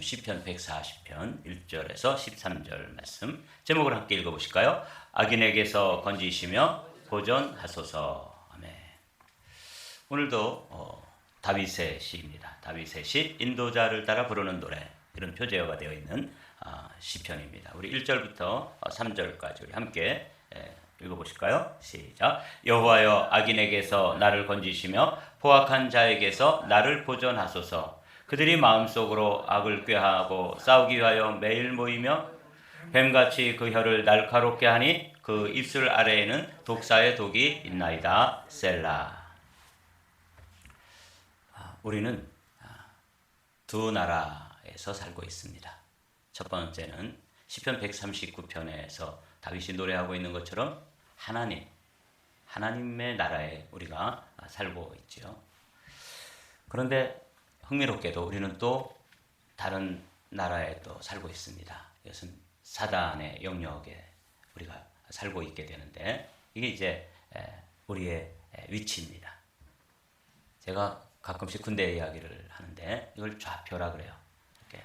시편 140편 1절에서 13절 말씀 제목을 함께 읽어보실까요? 악인에게서 건지시며 보존하소서. 아멘. 오늘도 다윗의 시입니다. 다윗의 시, 인도자를 따라 부르는 노래, 이런 표제어가 되어 있는 시편입니다. 우리 1절부터 3절까지 우리 함께 읽어보실까요? 시작. 여호와여, 악인에게서 나를 건지시며 포악한 자에게서 나를 보존하소서. 그들이 마음속으로 악을 꾀하고 싸우기 위하여 매일 모이며 뱀같이 그 혀를 날카롭게 하니 그 입술 아래에는 독사의 독이 있나이다. 셀라. 우리는 두 나라에서 살고 있습니다. 첫 번째는 시편 139편에서 다윗이 노래하고 있는 것처럼 하나님의 나라에 우리가 살고 있죠. 그런데 흥미롭게도 우리는 또 다른 나라에 또 살고 있습니다. 이것은 사단의 영역에 우리가 살고 있게 되는데, 이게 이제 우리의 위치입니다. 제가 가끔씩 군대 이야기를 하는데 이걸 좌표라 그래요. 이렇게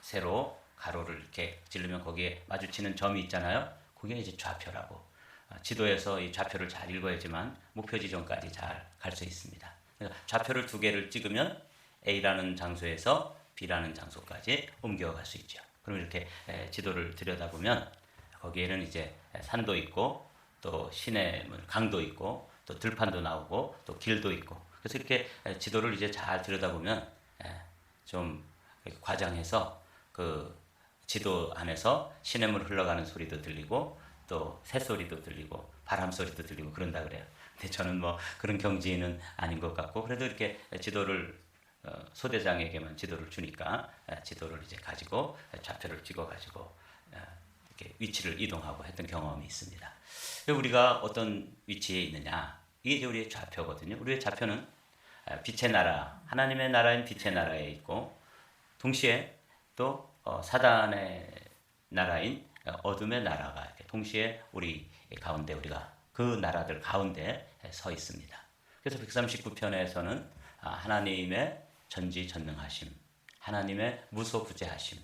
세로 가로를 이렇게 찌르면 거기에 마주치는 점이 있잖아요. 그게 이제 좌표라고. 지도에서 이 좌표를 잘 읽어야지만 목표 지점까지 잘 갈 수 있습니다. 그러니까 좌표를 두 개를 찍으면 A라는 장소에서 B라는 장소까지 옮겨갈 수 있죠. 그럼 이렇게 지도를 들여다보면 거기에는 이제 산도 있고 또 시내물 강도 있고 또 들판도 나오고 또 길도 있고, 그래서 이렇게 지도를 이제 잘 들여다보면 좀 과장해서 그 지도 안에서 시냇물 흘러가는 소리도 들리고 또 새소리도 들리고 바람 소리도 들리고 그런다 그래요. 근데 저는 뭐 그런 경지는 아닌 것 같고, 그래도 이렇게 지도를 소대장에게만 지도를 주니까 지도를 이제 가지고 좌표를 찍어가지고 이렇게 위치를 이동하고 했던 경험이 있습니다. 우리가 어떤 위치에 있느냐, 이게 이제 우리의 좌표거든요. 우리의 좌표는 빛의 나라, 하나님의 나라인 빛의 나라에 있고, 동시에 또 사단의 나라인 어둠의 나라가 이렇게 동시에 우리 가운데, 우리가 그 나라들 가운데 서 있습니다. 그래서 139편에서는 하나님의 전지전능하심, 하나님의 무소부재하심,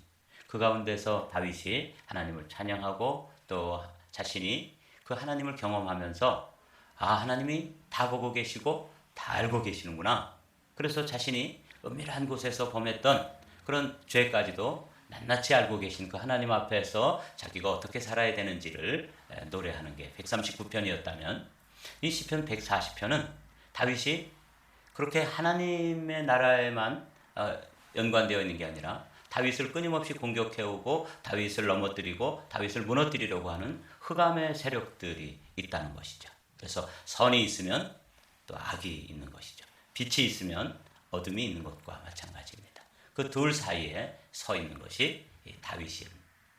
그 가운데서 다윗이 하나님을 찬양하고 또 자신이 그 하나님을 경험하면서 하나님이 다 보고 계시고 다 알고 계시는구나. 그래서 자신이 은밀한 곳에서 범했던 그런 죄까지도 낱낱이 알고 계신 그 하나님 앞에서 자기가 어떻게 살아야 되는지를 노래하는 게 139편이었다면, 이 시편 140편은 다윗이 그렇게 하나님의 나라에만 연관되어 있는 게 아니라 다윗을 끊임없이 공격해오고 다윗을 넘어뜨리고 다윗을 무너뜨리려고 하는 흑암의 세력들이 있다는 것이죠. 그래서 선이 있으면 또 악이 있는 것이죠. 빛이 있으면 어둠이 있는 것과 마찬가지입니다. 그 둘 사이에 서 있는 것이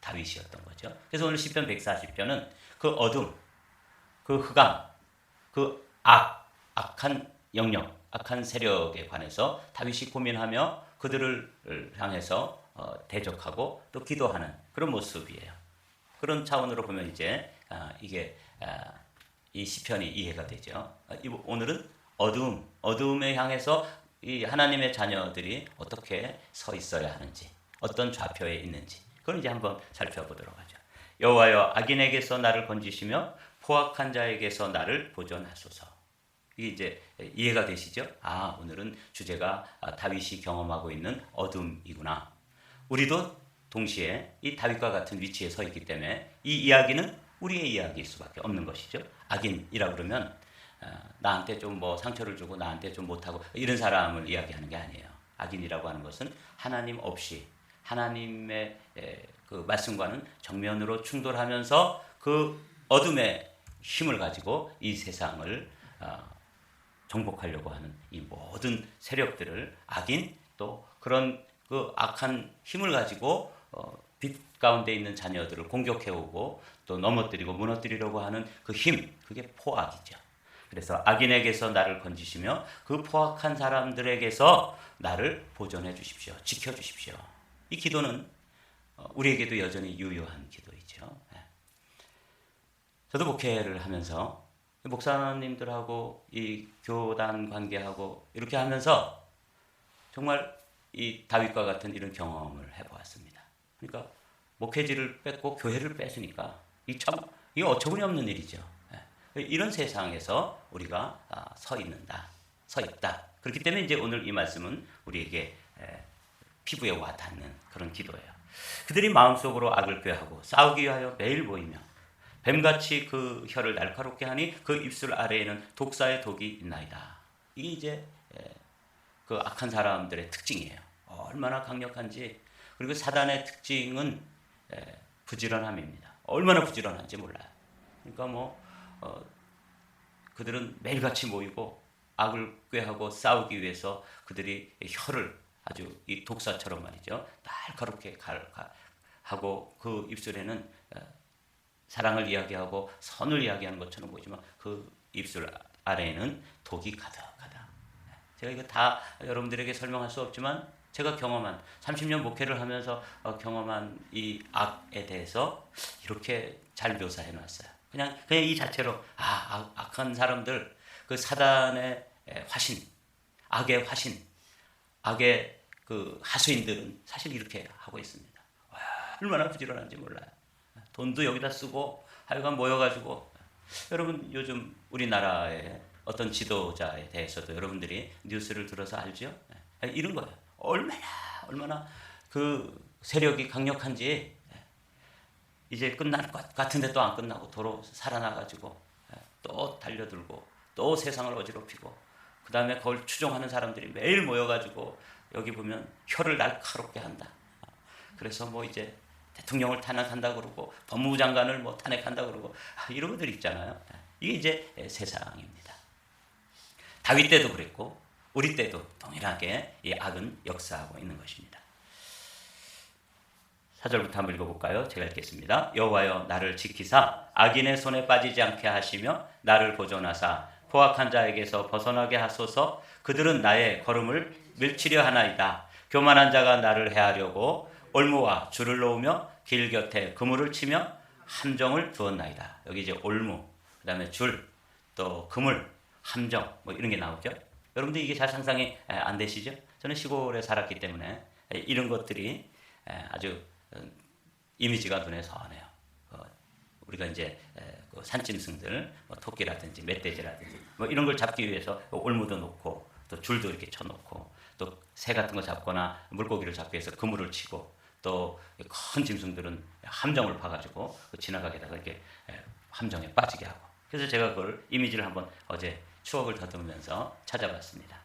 다윗이었던 거죠. 그래서 오늘 시편 140편은 그 어둠, 그 흑암, 그 악한 영역, 악한 세력에 관해서 다윗이 고민하며 그들을 향해서 대적하고 또 기도하는 그런 모습이에요. 그런 차원으로 보면 이제 이게 이 시편이 이해가 되죠. 오늘은 어둠에 향해서 이 하나님의 자녀들이 어떻게 서 있어야 하는지, 어떤 좌표에 있는지, 그걸 이제 한번 살펴보도록 하죠. 여호와여, 악인에게서 나를 건지시며 포악한 자에게서 나를 보존하소서. 이게 이제 이해가 되시죠? 오늘은 주제가 다윗이 경험하고 있는 어둠이구나. 우리도 동시에 이 다윗과 같은 위치에 서 있기 때문에 이 이야기는 우리의 이야기일 수밖에 없는 것이죠. 악인이라 그러면 나한테 좀 뭐 상처를 주고 나한테 좀 못하고 이런 사람을 이야기하는 게 아니에요. 악인이라고 하는 것은 하나님 없이 하나님의 그 말씀과는 정면으로 충돌하면서 그 어둠의 힘을 가지고 이 세상을 정복하려고 하는 이 모든 세력들을, 악인 또 그런 그 악한 힘을 가지고 빛 가운데 있는 자녀들을 공격해오고 또 넘어뜨리고 무너뜨리려고 하는 그 힘, 그게 포악이죠. 그래서 악인에게서 나를 건지시며 그 포악한 사람들에게서 나를 보존해 주십시오. 지켜 주십시오. 이 기도는 우리에게도 여전히 유효한 기도이죠. 저도 목회를 하면서 목사님들하고 이 교단 관계하고 이렇게 하면서 정말 이 다윗과 같은 이런 경험을 해보았습니다. 그러니까 목회지를 뺏고 교회를 뺏으니까 이게 어처구니 없는 일이죠. 이런 세상에서 우리가 서 있다. 그렇기 때문에 이제 오늘 이 말씀은 우리에게 피부에 와닿는 그런 기도예요. 그들이 마음속으로 악을 꾀하고 싸우기 위하여 매일 모이며 뱀같이 그 혀를 날카롭게 하니 그 입술 아래에는 독사의 독이 있나이다. 이게 이제 그 악한 사람들의 특징이에요. 얼마나 강력한지. 그리고 사단의 특징은 부지런함입니다. 얼마나 부지런한지 몰라요. 그러니까 그들은 매일같이 모이고 악을 꾀하고 싸우기 위해서 그들이 혀를 아주 이 독사처럼 말이죠. 날카롭게 하고 그 입술에는 사랑을 이야기하고 선을 이야기하는 것처럼 보이지만 그 입술 아래에는 독이 가득하다. 제가 이거 다 여러분들에게 설명할 수 없지만 제가 경험한 30년 목회를 하면서 경험한 이 악에 대해서 이렇게 잘 묘사해 놨어요. 그냥 이 자체로 악한 사람들, 그 사단의 화신, 악의 화신, 악의 그 하수인들은 사실 이렇게 하고 있습니다. 와, 얼마나 부지런한지 몰라요. 돈도 여기다 쓰고 하여간 모여가지고 여러분 요즘 우리나라의 어떤 지도자에 대해서도 여러분들이 뉴스를 들어서 알죠? 이런 거예요. 얼마나 그 세력이 강력한지 이제 끝날 것 같은데 또 안 끝나고 도로 살아나가지고 또 달려들고 또 세상을 어지럽히고 그 다음에 그걸 추종하는 사람들이 매일 모여가지고 여기 보면 혀를 날카롭게 한다. 그래서 이제 대통령을 탄핵한다 그러고 법무부 장관을 탄핵한다 그러고 이런 것들 있잖아요. 이게 이제 세상입니다. 다윗 때도 그랬고 우리 때도 동일하게 이 악은 역사하고 있는 것입니다. 4절부터 한번 읽어볼까요? 제가 읽겠습니다. 여호와여 나를 지키사 악인의 손에 빠지지 않게 하시며 나를 보존하사 포악한 자에게서 벗어나게 하소서. 그들은 나의 걸음을 밀치려 하나이다. 교만한 자가 나를 해하려고 올무와 줄을 놓으며 길 곁에 그물을 치며 함정을 두었나이다. 여기 이제 올무, 그 다음에 줄, 또 그물, 함정 이런 게 나오죠. 여러분들 이게 잘 상상이 안 되시죠? 저는 시골에 살았기 때문에 이런 것들이 아주 이미지가 눈에 선해요. 우리가 이제 그 산짐승들, 토끼라든지 멧돼지라든지 이런 걸 잡기 위해서 올무도 놓고 또 줄도 이렇게 쳐놓고 또 새 같은 거 잡거나 물고기를 잡기 위해서 그물을 치고 또 큰 짐승들은 함정을 파가지고 지나가게다가 이렇게 함정에 빠지게 하고. 그래서 제가 그걸 이미지를 한번 어제 추억을 더듬으면서 찾아봤습니다.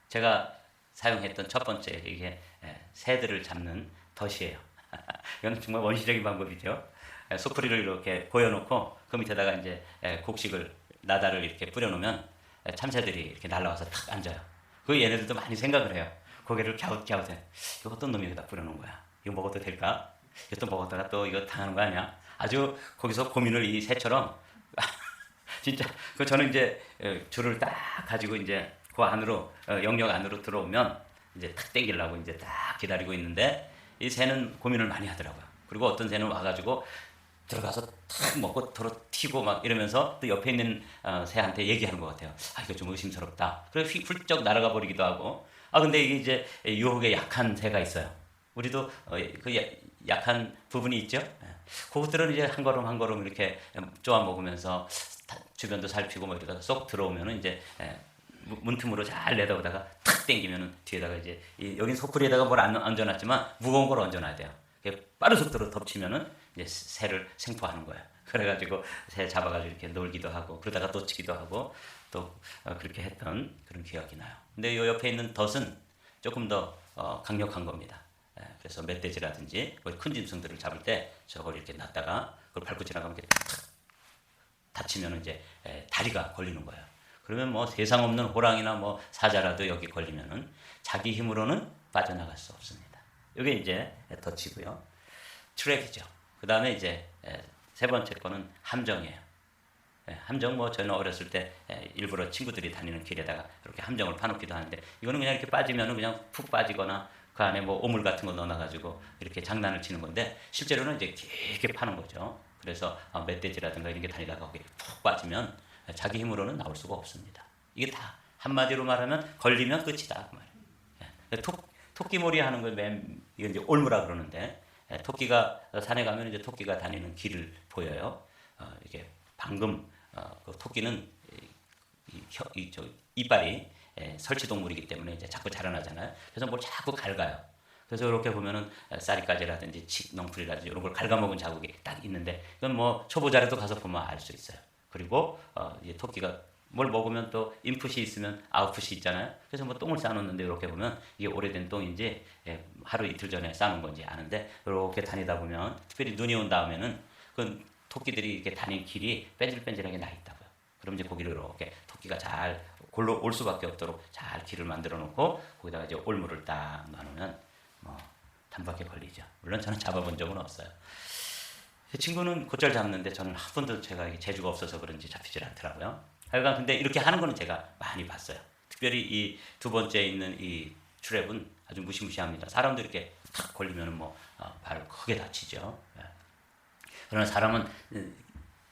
제가 사용했던 첫 번째 이게 새들을 잡는 덫이에요. 이건 정말 원시적인 방법이죠. 소쿠리를 이렇게 보여놓고 그 밑에다가 이제 곡식을 나다를 이렇게 뿌려놓으면 참새들이 이렇게 날라와서 탁 앉아요. 그 얘네들도 많이 생각을 해요. 고개를 갸웃갸웃해. 이거 어떤 놈이 여기다 뿌려놓은 거야? 이거 먹어도 될까? 이거 또 먹었다가 또 이거 당하는 거 아니야? 아주 거기서 고민을 이 새처럼 진짜 저는 이제 줄을 딱 가지고 이제 그 안으로 영역 안으로 들어오면 이제 탁 당기려고 이제 딱 기다리고 있는데 이 새는 고민을 많이 하더라고요. 그리고 어떤 새는 와가지고 들어가서 탁 먹고 도로 튀고 막 이러면서 또 옆에 있는 새한테 얘기하는 것 같아요. 이거 좀 의심스럽다. 그래서 훌쩍 날아가 버리기도 하고. 근데 이게 이제 유혹에 약한 새가 있어요. 우리도 그 약한 부분이 있죠. 그것들은 이제 한 걸음 한 걸음 이렇게 쪼아 먹으면서 주변도 살피고 이러다가 쏙 들어오면은 이제 문틈으로 잘 내다보다가 탁 당기면은 뒤에다가 이제 여긴 소쿠리에다가 뭘 안 얹어놨지만 무거운 걸 얹어놔야 돼요. 빠른 속도로 덮치면은 이제 새를 생포하는 거예요. 그래가지고 새 잡아가지고 이렇게 놀기도 하고 그러다가 놓치기도 하고 또 그렇게 했던 그런 기억이 나요. 근데 요 옆에 있는 덫은 조금 더 강력한 겁니다. 그래서 멧돼지라든지 큰 짐승들을 잡을 때 저걸 이렇게 놨다가 그걸 밟고 지나가면 이렇게 탁 다치면 이제 다리가 걸리는 거예요. 그러면 세상 없는 호랑이나 사자라도 여기 걸리면은 자기 힘으로는 빠져나갈 수 없습니다. 이게 이제 덫이고요. 트랩이죠. 그 다음에 이제 세 번째 거는 함정이에요. 함정 저는 어렸을 때 일부러 친구들이 다니는 길에다가 이렇게 함정을 파놓기도 하는데 이거는 그냥 이렇게 빠지면은 그냥 푹 빠지거나 그 안에 오물 같은 거 넣어놔가지고 이렇게 장난을 치는 건데 실제로는 이제 길게 파는 거죠. 그래서 멧돼지라든가 이런 게 다니다가 거기 푹 빠지면 자기 힘으로는 나올 수가 없습니다. 이게 다 한마디로 말하면 걸리면 끝이다 그 말이에요. 토끼몰이 하는 걸 이게 이제 올무라 그러는데, 토끼가 산에 가면 이제 토끼가 다니는 길을 보여요. 이게 방금 그 토끼는 이빨이 설치동물이기 때문에 이제 자꾸 자라나잖아요. 그래서 뭘 자꾸 갉아요. 그래서 이렇게 보면은 쌀이가지라든지 칡넝풀이라든지 이런 걸 갉아먹은 자국이 딱 있는데, 이건 뭐 초보자라도 가서 보면 알 수 있어요. 그리고 이 토끼가 뭘 먹으면 또 인풋이 있으면 아웃풋이 있잖아요. 그래서 뭐 똥을 싸놓는데 이렇게 보면 이게 오래된 똥인지 하루 이틀 전에 싸놓은 건지 아는데, 이렇게 다니다 보면 특별히 눈이 온 다음에는 그 토끼들이 이렇게 다니는 길이 뺀질뺀질하게 나 있다고요. 그럼 이제 거기를 이렇게 토끼가 잘 골로 올 수밖에 없도록 잘 길을 만들어 놓고 거기다가 이제 올무를 딱 놔놓으면 뭐 단박에 걸리죠. 물론 저는 잡아본 적은 없어요. 제 친구는 곧잘 잡는데 저는 한 번도 제가 재주가 없어서 그런지 잡히질 않더라고요. 하여간 근데 이렇게 하는 거는 제가 많이 봤어요. 특별히 이 두 번째 있는 이 트랩은 아주 무시무시합니다. 사람도 이렇게 탁 걸리면 뭐 발을 크게 다치죠. 그러나 사람은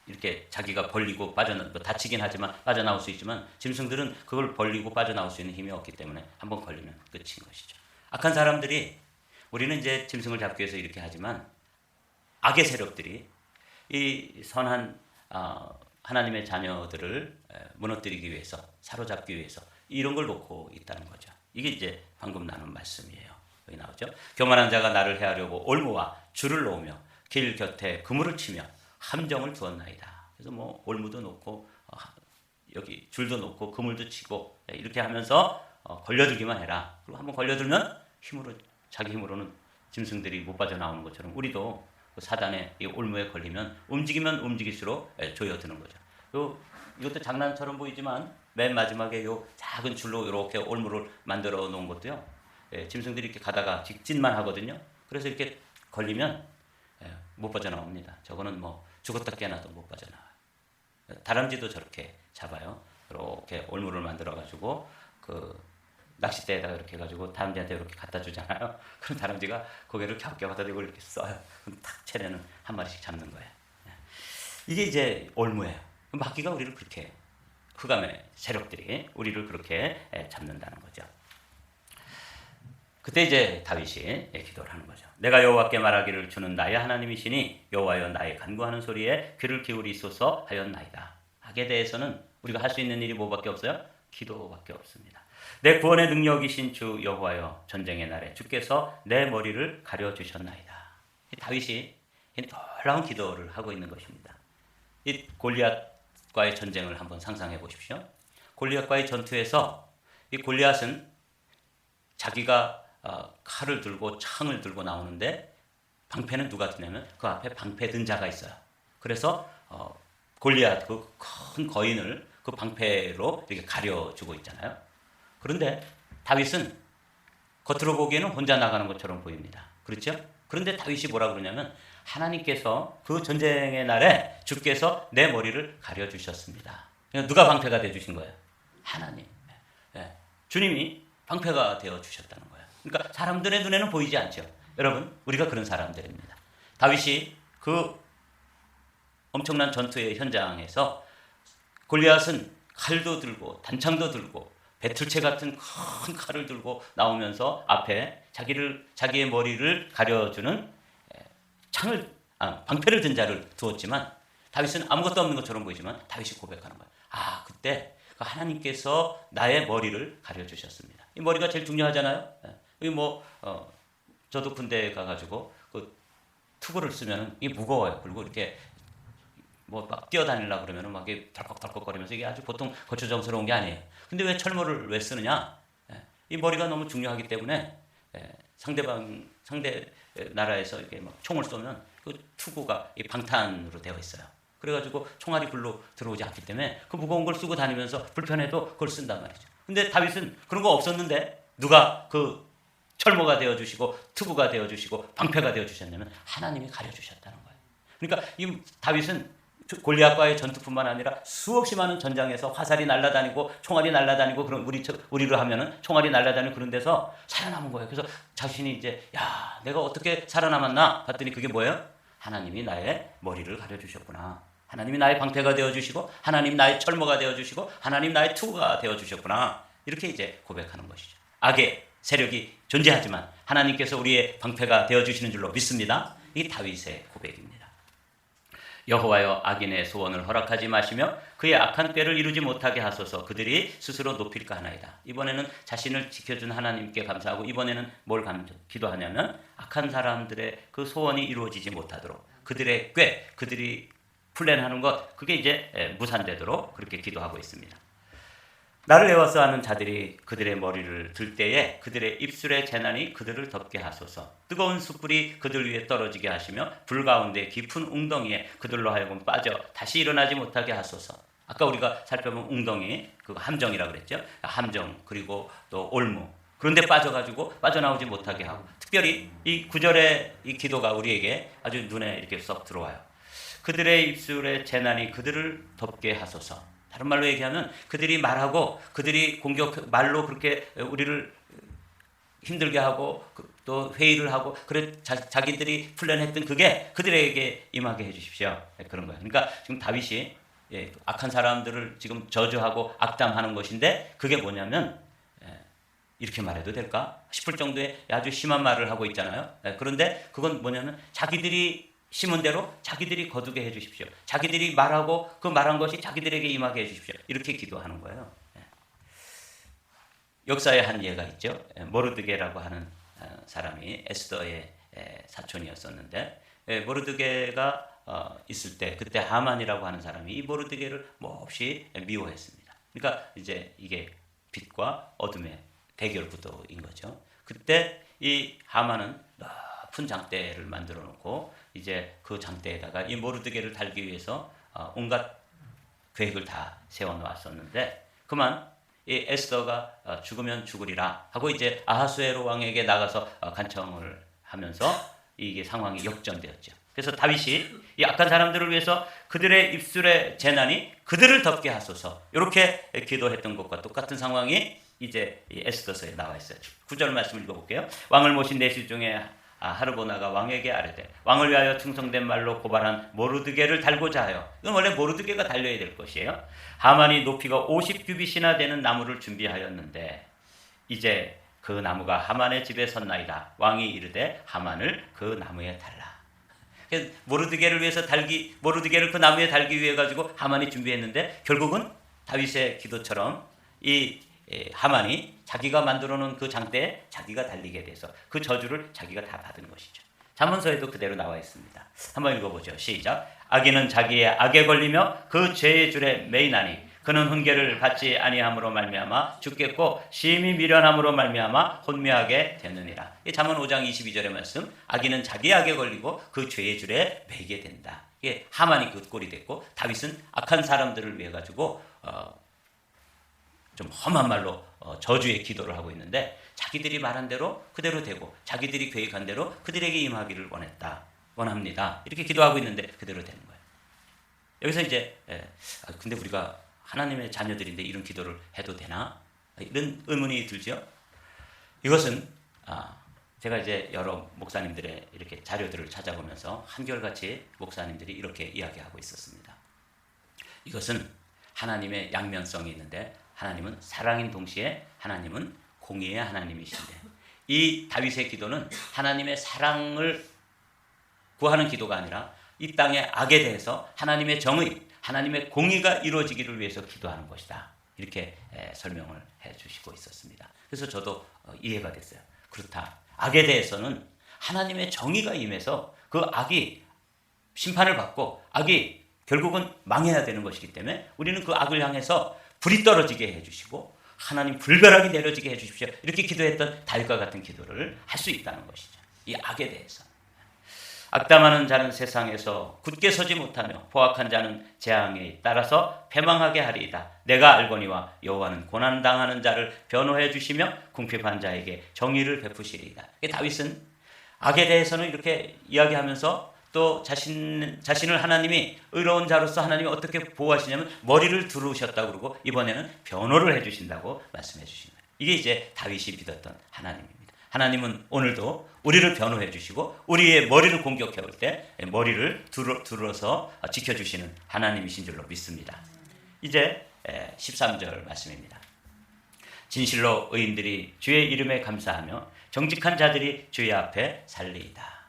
이렇게 자기가 벌리고 다치긴 하지만 빠져나올 수 있지만, 짐승들은 그걸 벌리고 빠져나올 수 있는 힘이 없기 때문에 한번 걸리면 끝인 것이죠. 악한 사람들이, 우리는 이제 짐승을 잡기 위해서 이렇게 하지만 악의 세력들이 이 선한 하나님의 자녀들을 무너뜨리기 위해서, 사로잡기 위해서 이런 걸 놓고 있다는 거죠. 이게 이제 방금 나눈 말씀이에요. 여기 나오죠. 교만한 자가 나를 해하려고 올무와 줄을 놓으며 길 곁에 그물을 치며 함정을 두었나이다. 그래서 뭐 올무도 놓고 여기 줄도 놓고 그물도 치고 이렇게 하면서 걸려들기만 해라. 그리고 한번 걸려들면 자기 힘으로는 짐승들이 못 빠져나오는 것처럼 우리도 그 사단의 이 올무에 걸리면 움직이면 움직일수록 조여드는 거죠. 이것도 장난처럼 보이지만 맨 마지막에 요 작은 줄로 이렇게 올무를 만들어 놓은 것도요, 짐승들이 이렇게 가다가 직진만 하거든요. 그래서 이렇게 걸리면 못 빠져나옵니다. 저거는 뭐 죽었다 깨나도 못 빠져나와요. 다람쥐도 저렇게 잡아요. 이렇게 올무를 만들어 가지고 그 낚싯대에다가 이렇게 해가지고 다람쥐한테 이렇게 갖다 주잖아요. 그럼 다람쥐가 고개를 갸웃갸웃 갖다 대고 이렇게 써요. 그럼 탁 채내는 한 마리씩 잡는 거예요. 이게 이제 올무예요. 마귀가 우리를 그렇게, 흑암의 세력들이 우리를 그렇게 잡는다는 거죠. 그때 이제 다윗이 기도를 하는 거죠. 내가 여호와께 말하기를 주는 나의 하나님이시니 여호와여 나의 간구하는 소리에 귀를 기울이소서 하였나이다. 악에 대해서는 우리가 할 수 있는 일이 뭐밖에 없어요? 기도밖에 없습니다. 내 구원의 능력이신 주 여호와여, 전쟁의 날에 주께서 내 머리를 가려주셨나이다. 다윗이 놀라운 기도를 하고 있는 것입니다. 이 골리앗과의 전쟁을 한번 상상해 보십시오. 골리앗과의 전투에서 이 골리앗은 자기가 칼을 들고 창을 들고 나오는데 방패는 누가 드냐면 그 앞에 방패 든 자가 있어요. 그래서 골리앗 그 큰 거인을 그 방패로 이렇게 가려주고 있잖아요. 그런데 다윗은 겉으로 보기에는 혼자 나가는 것처럼 보입니다. 그렇죠? 그런데 다윗이 뭐라 그러냐면 하나님께서 그 전쟁의 날에 주께서 내 머리를 가려주셨습니다. 누가 방패가 되어주신 거예요? 하나님. 주님이 방패가 되어주셨다는 거예요. 그러니까 사람들의 눈에는 보이지 않죠. 여러분, 우리가 그런 사람들입니다. 다윗이 그 엄청난 전투의 현장에서 골리앗은 칼도 들고 단창도 들고 배틀채 같은 큰 칼을 들고 나오면서 앞에 자기의 머리를 가려주는 방패를 든 자를 두었지만, 다윗은 아무것도 없는 것처럼 보이지만 다윗이 고백하는 거예요. 그때 하나님께서 나의 머리를 가려주셨습니다. 이 머리가 제일 중요하잖아요. 저도 군대 가가지고 그 투구를 쓰면 이게 무거워요. 그리고 이렇게 막 뛰어다니려고 그러면 막 덜컥덜컥거리면서 이게 아주 보통 거추장스러운 게 아니에요. 근데 왜 철모를 왜 쓰느냐? 이 머리가 너무 중요하기 때문에 상대 나라에서 이렇게 막 총을 쏘면 그 투구가 방탄으로 되어 있어요. 그래가지고 총알이 굴러 들어오지 않기 때문에 그 무거운 걸 쓰고 다니면서 불편해도 그걸 쓴단 말이죠. 근데 다윗은 그런 거 없었는데 누가 그 철모가 되어주시고 투구가 되어주시고 방패가 되어주셨냐면 하나님이 가려주셨다는 거예요. 그러니까 이 다윗은 골리앗과의 전투뿐만 아니라 수없이 많은 전장에서 화살이 날아다니고 총알이 날아다니고 그런 우리로 하면은 총알이 날아다니고 그런 데서 살아남은 거예요. 그래서 자신이 이제 내가 어떻게 살아남았나 봤더니 그게 뭐예요? 하나님이 나의 머리를 가려주셨구나. 하나님이 나의 방패가 되어주시고 하나님 나의 철모가 되어주시고 하나님 나의 투구가 되어주셨구나. 이렇게 이제 고백하는 것이죠. 악의 세력이 존재하지만 하나님께서 우리의 방패가 되어주시는 줄로 믿습니다. 이게 다윗의 고백입니다. 여호와여 악인의 소원을 허락하지 마시며 그의 악한 꾀를 이루지 못하게 하소서. 그들이 스스로 높일까 하나이다. 이번에는 자신을 지켜준 하나님께 감사하고 이번에는 뭘 기도하냐면 악한 사람들의 그 소원이 이루어지지 못하도록 그들의 꾀, 그들이 플랜하는 것 그게 이제 무산되도록 그렇게 기도하고 있습니다. 나를 애워싸 하는 자들이 그들의 머리를 들 때에 그들의 입술의 재난이 그들을 덮게 하소서. 뜨거운 숯불이 그들 위에 떨어지게 하시며 불 가운데 깊은 웅덩이에 그들로 하여금 빠져 다시 일어나지 못하게 하소서. 아까 우리가 살펴본 웅덩이 그거 함정이라고 그랬죠. 함정 그리고 또 올무 그런데 빠져가지고 빠져나오지 못하게 하고 특별히 이 9절의 이 기도가 우리에게 아주 눈에 이렇게 썩 들어와요. 그들의 입술의 재난이 그들을 덮게 하소서. 다른 말로 얘기하면 그들이 말하고 그들이 말로 그렇게 우리를 힘들게 하고 또 회의를 하고 그래 자기들이 플랜했던 그게 그들에게 임하게 해주십시오. 그런 거예요. 그러니까 지금 다윗이 악한 사람들을 지금 저주하고 악담하는 것인데 그게 뭐냐면 이렇게 말해도 될까 싶을 정도의 아주 심한 말을 하고 있잖아요. 그런데 그건 뭐냐면 자기들이 심은 대로 자기들이 거두게 해주십시오. 자기들이 말하고 그 말한 것이 자기들에게 임하게 해주십시오. 이렇게 기도하는 거예요. 역사에 한 예가 있죠. 모르드게라고 하는 사람이 에스더의 사촌이었었는데 모르드게가 있을 때 그때 하만이라고 하는 사람이 이 모르드게를 몹시 미워했습니다. 그러니까 이제 이게 빛과 어둠의 대결구도인 거죠. 그때 이 하만은 높은 장대를 만들어 놓고 이제 그 장대에다가 이 모르드게를 달기 위해서 온갖 계획을 다 세워 놓았었는데 그만 이 에스더가 죽으면 죽으리라 하고 이제 아하수에로 왕에게 나가서 간청을 하면서 이게 상황이 역전되었죠. 그래서 다윗이 이 악한 사람들을 위해서 그들의 입술의 재난이 그들을 덮게 하소서 이렇게 기도했던 것과 똑같은 상황이 이제 이 에스더서에 나와 있어요. 9절 말씀을 읽어볼게요. 왕을 모신 내실 중에 하르보나가 왕에게 아뢰되 왕을 위하여 충성된 말로 고발한 모르드게를 달고자 하여 이건 원래 모르드게가 달려야 될 것이에요. 하만이 높이가 50규빗이나 되는 나무를 준비하였는데 이제 그 나무가 하만의 집에 섰나이다. 왕이 이르되 하만을 그 나무에 달라. 모르드게를 위해서 모르드게를 그 나무에 달기 위해 가지고 하만이 준비했는데 결국은 다윗의 기도처럼 이 하만이 자기가 만들어 놓은 그 장대에 자기가 달리게 돼서 그 저주를 자기가 다 받은 것이죠. 잠언서에도 그대로 나와 있습니다. 한번 읽어보죠. 시작. 악인은 자기의 악에 걸리며 그 죄의 줄에 매이나니 그는 훈계를 받지 아니함으로 말미암아 죽겠고 심히 미련함으로 말미암아 혼미하게 되느니라. 이 잠언 5장 22절의 말씀. 악인은 자기 악에 걸리고 그 죄의 줄에 매이게 된다. 이게 하만이 그 꼴이 됐고 다윗은 악한 사람들을 위해 가지고 좀 험한 말로 저주의 기도를 하고 있는데 자기들이 말한 대로 그대로 되고 자기들이 계획한 대로 그들에게 임하기를 원합니다. 이렇게 기도하고 있는데 그대로 되는 거예요. 여기서 이제 근데 우리가 하나님의 자녀들인데 이런 기도를 해도 되나? 이런 의문이 들죠. 이것은 제가 이제 여러 목사님들의 이렇게 자료들을 찾아보면서 한결같이 목사님들이 이렇게 이야기하고 있었습니다. 이것은 하나님의 양면성이 있는데 하나님은 사랑인 동시에 하나님은 공의의 하나님이신데 이 다윗의 기도는 하나님의 사랑을 구하는 기도가 아니라 이 땅의 악에 대해서 하나님의 정의, 하나님의 공의가 이루어지기를 위해서 기도하는 것이다. 이렇게 설명을 해주시고 있었습니다. 그래서 저도 이해가 됐어요. 그렇다. 악에 대해서는 하나님의 정의가 임해서 그 악이 심판을 받고 악이 결국은 망해야 되는 것이기 때문에 우리는 그 악을 향해서 불이 떨어지게 해주시고 하나님 불벼락이 내려지게 해주십시오. 이렇게 기도했던 다윗과 같은 기도를 할 수 있다는 것이죠. 이 악에 대해서. 악담하는 자는 세상에서 굳게 서지 못하며 포악한 자는 재앙에 따라서 패망하게 하리이다. 내가 알거니와 여호와는 고난당하는 자를 변호해 주시며 궁핍한 자에게 정의를 베푸시리이다. 다윗은 악에 대해서는 이렇게 이야기하면서 또 자신을 하나님이 의로운 자로서 하나님이 어떻게 보호하시냐면 머리를 두르셨다고 그러고 이번에는 변호를 해주신다고 말씀해 주신 거예요. 이게 이제 다윗이 믿었던 하나님입니다. 하나님은 오늘도 우리를 변호해 주시고 우리의 머리를 공격해 올 때 머리를 두르러서 지켜주시는 하나님이신 줄로 믿습니다. 이제 13절 말씀입니다. 진실로 의인들이 주의 이름에 감사하며 정직한 자들이 주의 앞에 살리이다.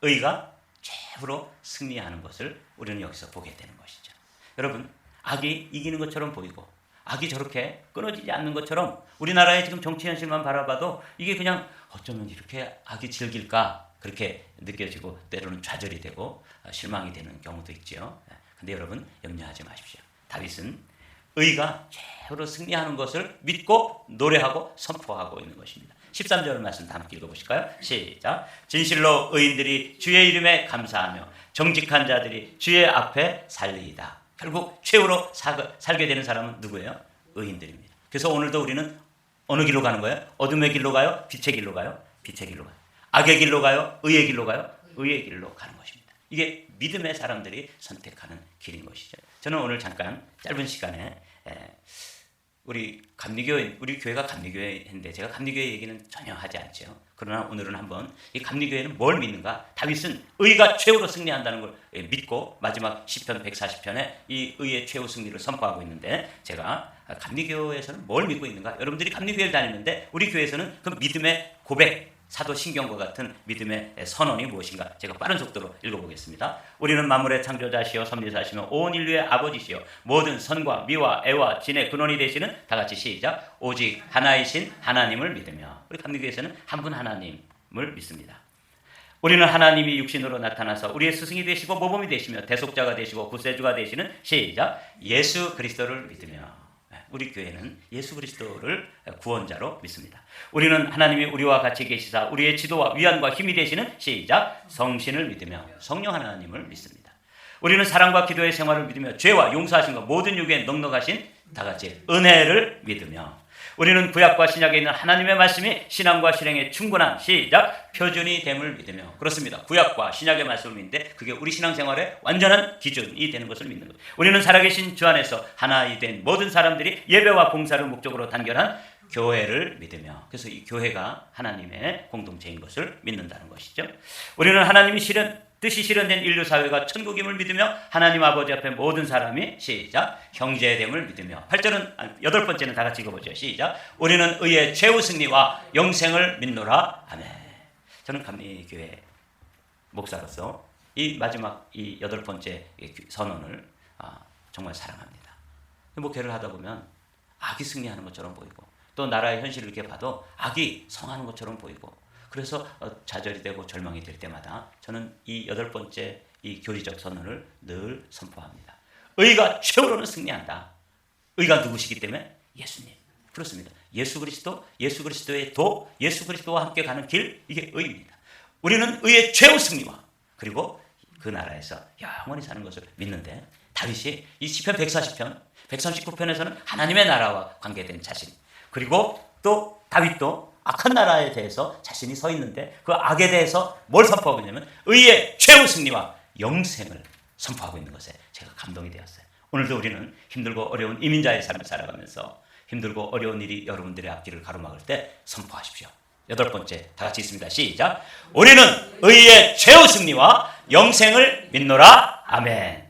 의가 최후로 승리하는 것을 우리는 여기서 보게 되는 것이죠. 여러분, 악이 이기는 것처럼 보이고 악이 저렇게 끊어지지 않는 것처럼 우리나라의 지금 정치 현실만 바라봐도 이게 그냥 어쩌면 이렇게 악이 즐길까 그렇게 느껴지고 때로는 좌절이 되고 실망이 되는 경우도 있죠. 근데 여러분 염려하지 마십시오. 다윗은 의가 최후로 승리하는 것을 믿고 노래하고 선포하고 있는 것입니다. 13절 말씀 다 함께 읽어보실까요? 시작. 진실로 의인들이 주의 이름에 감사하며 정직한 자들이 주의 앞에 살리이다. 결국 최후로 살게 되는 사람은 누구예요? 의인들입니다. 그래서 오늘도 우리는 어느 길로 가는 거예요? 어둠의 길로 가요? 빛의 길로 가요? 빛의 길로 가요. 악의 길로 가요? 의의 길로 가요? 의의 길로 가는 것입니다. 이게 믿음의 사람들이 선택하는 길인 것이죠. 저는 오늘 잠깐 짧은 시간에 우리 교회가 감리교회인데 제가 감리교회 얘기는 전혀 하지 않죠. 그러나 오늘은 한번 이 감리교회는 뭘 믿는가? 다윗은 의가 최후로 승리한다는 걸 믿고 마지막 시편 140편에 이 의의 최후 승리를 선포하고 있는데 제가 감리교회에서는 뭘 믿고 있는가? 여러분들이 감리교회를 다니는데 우리 교회에서는 그 믿음의 고백, 사도신경과 같은 믿음의 선언이 무엇인가? 제가 빠른 속도로 읽어보겠습니다. 우리는 만물의 창조자시요 섭리자시며 온 인류의 아버지시요 모든 선과 미와 애와 진의 근원이 되시는 다 같이 시작. 오직 하나이신 하나님을 믿으며 우리 감리교회에서는 한 분 하나님을 믿습니다. 우리는 하나님이 육신으로 나타나서 우리의 스승이 되시고 모범이 되시며 대속자가 되시고 구세주가 되시는 시작. 예수 그리스도를 믿으며 우리 교회는 예수 그리스도를 구원자로 믿습니다. 우리는 하나님이 우리와 같이 계시사 우리의 지도와 위안과 힘이 되시는 시작. 성신을 믿으며 성령 하나님을 믿습니다. 우리는 사랑과 기도의 생활을 믿으며 죄와 용서하신과 모든 육에 넉넉하신 다 같이 은혜를 믿으며 우리는 구약과 신약에 있는 하나님의 말씀이 신앙과 실행에 충분한 시작 표준이 됨을 믿으며 그렇습니다. 구약과 신약의 말씀을 믿는데 그게 우리 신앙생활의 완전한 기준이 되는 것을 믿는 것. 우리는 살아계신 주 안에서 하나이 된 모든 사람들이 예배와 봉사를 목적으로 단결한 교회를 믿으며 그래서 이 교회가 하나님의 공동체인 것을 믿는다는 것이죠. 우리는 하나님이 뜻이 실현된 인류 사회가 천국임을 믿으며 하나님 아버지 앞에 모든 사람이 시작 형제됨을 믿으며 8절은 여덟 번째는 다 같이 읽어보죠. 시작. 우리는 의의 최후 승리와 영생을 믿노라. 아멘. 저는 감리교회 목사로서 이 마지막 이 여덟 번째 선언을 정말 사랑합니다. 목회를 하다 보면 악이 승리하는 것처럼 보이고 또 나라의 현실을 이렇게 봐도 악이 성하는 것처럼 보이고 그래서 좌절이 되고 절망이 될 때마다 저는 이 여덟 번째 이 교리적 선언을 늘 선포합니다. 의가 최후로는 승리한다. 의가 누구시기 때문에? 예수님. 그렇습니다. 예수 그리스도, 예수 그리스도의 도, 예수 그리스도와 함께 가는 길, 이게 의입니다. 우리는 의의 최후 승리와 그리고 그 나라에서 영원히 사는 것을 믿는데 다윗이 이 시편 140편, 139편에서는 하나님의 나라와 관계된 자신 그리고 또 다윗도 악한 나라에 대해서 자신이 서 있는데 그 악에 대해서 뭘 선포하고 있냐면 의의 최후 승리와 영생을 선포하고 있는 것에 제가 감동이 되었어요. 오늘도 우리는 힘들고 어려운 이민자의 삶을 살아가면서 힘들고 어려운 일이 여러분들의 앞길을 가로막을 때 선포하십시오. 여덟 번째 다 같이 있습니다. 시작. 우리는 의의 최후 승리와 영생을 믿노라. 아멘.